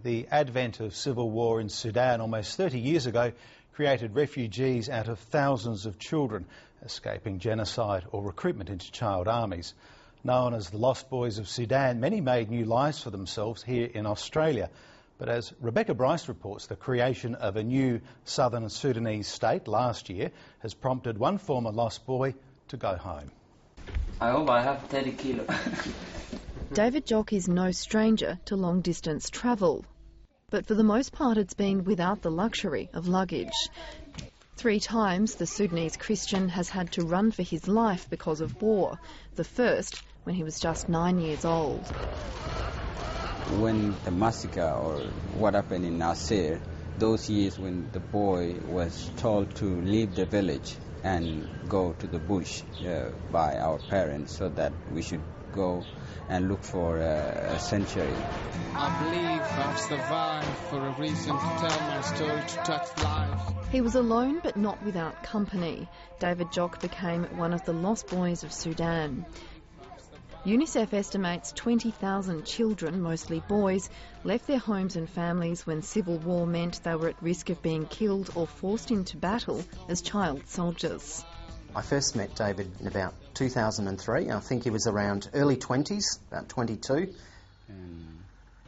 The advent of civil war in Sudan almost 30 years ago created refugees out of thousands of children escaping genocide or recruitment into child armies. Known as the Lost Boys of Sudan, many made new lives for themselves here in Australia. But as Rebecca Bryce reports, the creation of a new southern Sudanese state last year has prompted one former lost boy to go home. I hope I have 30 kilos. David Jock is no stranger to long-distance travel, but for the most part it's been without the luxury of luggage. 3 times the Sudanese Christian has had to run for his life because of war, the first when he was just 9 years old. When the massacre or what happened in Nasir, those years when the boy was told to leave the village and go to the bush by our parents so that we should go and look for a sanctuary. I believe I've survived for a reason to tell my story, to touch lives. He was alone but not without company. David Jock became one of the lost boys of Sudan. UNICEF estimates 20,000 children, mostly boys, left their homes and families when civil war meant they were at risk of being killed or forced into battle as child soldiers. I first met David in about 2003. I think he was around early 20s, about 22.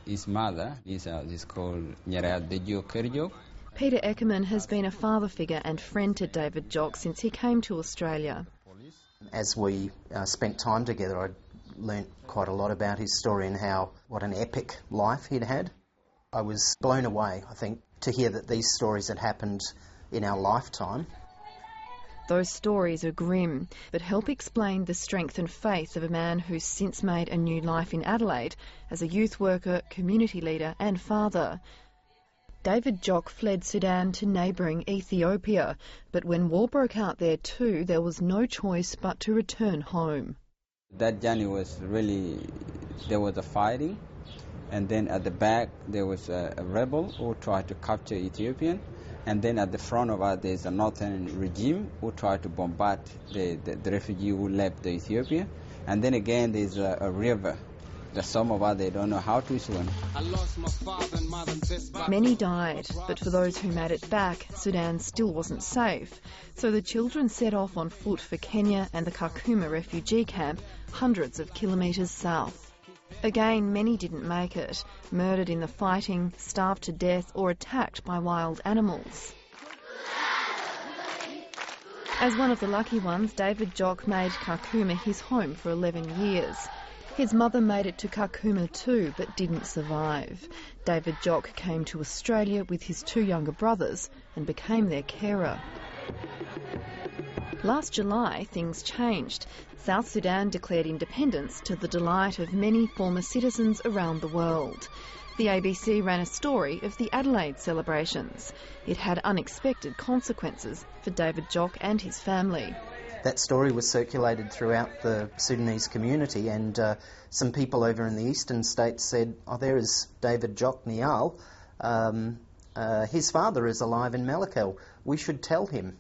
His mother is called Nyara Dejo Kerjo. Peter Eckerman has been a father figure and friend to David Jock since he came to Australia. As we spent time together, I learnt quite a lot about his story and what an epic life he'd had. I was blown away, I think, to hear that these stories had happened in our lifetime. Those stories are grim, but help explain the strength and faith of a man who's since made a new life in Adelaide as a youth worker, community leader and father. David Jock fled Sudan to neighbouring Ethiopia, but when war broke out there too, there was no choice but to return home. That journey was really, there was a fighting, and then at the back there was a rebel who tried to capture Ethiopian, and then at the front of us there's a northern regime who tried to bombard the refugee who left the Ethiopia, and then again there's a river that some of us, they don't know how to swim. Many died, but for those who made it back, Sudan still wasn't safe. So the children set off on foot for Kenya and the Kakuma refugee camp, hundreds of kilometres south. Again, many didn't make it, murdered in the fighting, starved to death or attacked by wild animals. As one of the lucky ones, David Jock made Kakuma his home for 11 years. His mother made it to Kakuma too, but didn't survive. David Jock came to Australia with his 2 younger brothers and became their carer. Last July, things changed. South Sudan declared independence to the delight of many former citizens around the world. The ABC ran a story of the Adelaide celebrations. It had unexpected consequences for David Jock and his family. That story was circulated throughout the Sudanese community, and some people over in the eastern states said, oh, there is David Jock Nial. His father is alive in Malakal. We should tell him.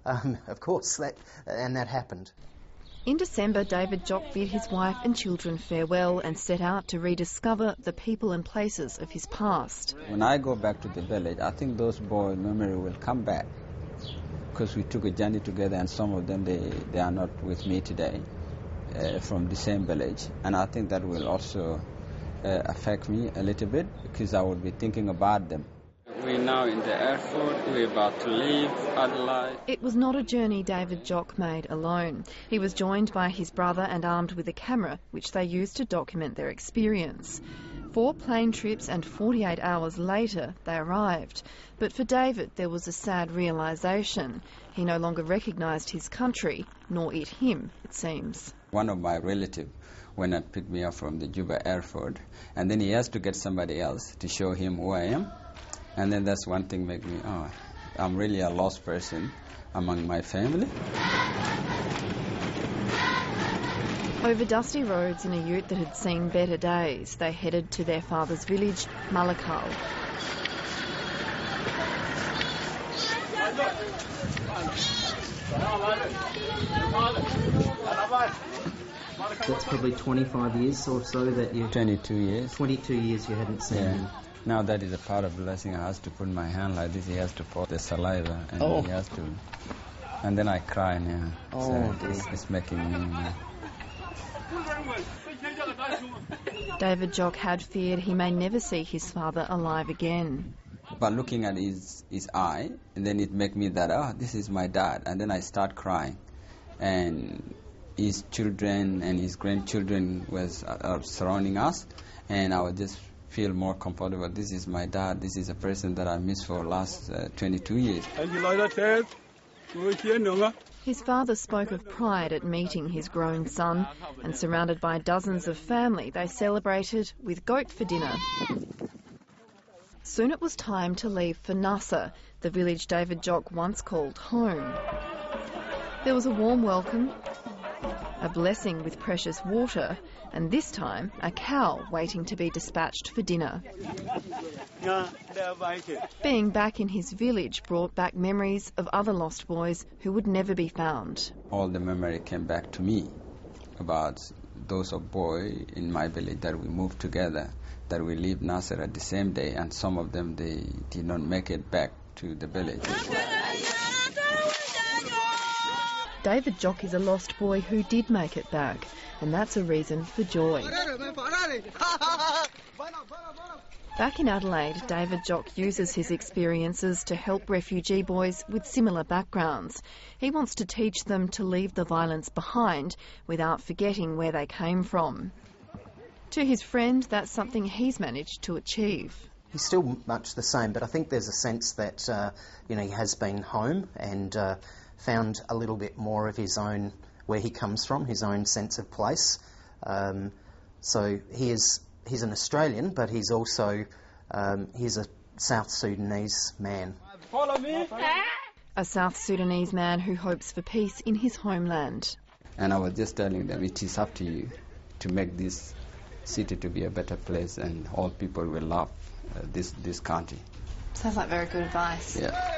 Of course, that happened. In December, David Jock bid his wife and children farewell and set out to rediscover the people and places of his past. When I go back to the village, I think those boys' memory will come back, because we took a journey together, and some of them, they are not with me today, from the same village. And I think that will also affect me a little bit, because I will be thinking about them. We're now in the airport, we're about to leave Adelaide. It was not a journey David Jock made alone. He was joined by his brother and armed with a camera, which they used to document their experience. 4 plane trips and 48 hours later, they arrived. But for David, there was a sad realisation. He no longer recognised his country, nor it him, it seems. One of my relatives went and picked me up from the Juba airport, and then he has to get somebody else to show him who I am. And then that's one thing make me, I'm really a lost person among my family. Over dusty roads in a ute that had seen better days, they headed to their father's village, Malakal. That's probably 25 years or so that you... 22 years. 22 years you hadn't seen him. Now that is a part of blessing. I have to put my hand like this. He has to pour the saliva, and he has to, and then I cry now. Oh, so it's making me. David Jock had feared he may never see his father alive again. But looking at his eye, and then it make me that, this is my dad, and then I start crying, and his children and his grandchildren was surrounding us, and I would just feel more comfortable. This is my dad. This is a person that I missed for the last 22 years. His father spoke of pride at meeting his grown son, and surrounded by dozens of family, they celebrated with goat for dinner. Soon it was time to leave for Nasser, the village David Jock once called home. There was a warm welcome, a blessing with precious water, and this time a cow waiting to be dispatched for dinner. Being back in his village brought back memories of other lost boys who would never be found. All the memory came back to me about those of boy in my village that we moved together, that we lived Nasser at the same day, and some of them, they did not make it back to the village. David Jock is a lost boy who did make it back, and that's a reason for joy. Back in Adelaide, David Jock uses his experiences to help refugee boys with similar backgrounds. He wants to teach them to leave the violence behind without forgetting where they came from. To his friend, that's something he's managed to achieve. He's still much the same, but I think there's a sense that he has been home and found a little bit more of his own, where he comes from, his own sense of place. So he's an Australian, but he's also he's a South Sudanese man. Follow me. A South Sudanese man who hopes for peace in his homeland. And I was just telling them, it is up to you to make this city to be a better place, and all people will love this country. Sounds like very good advice. Yeah.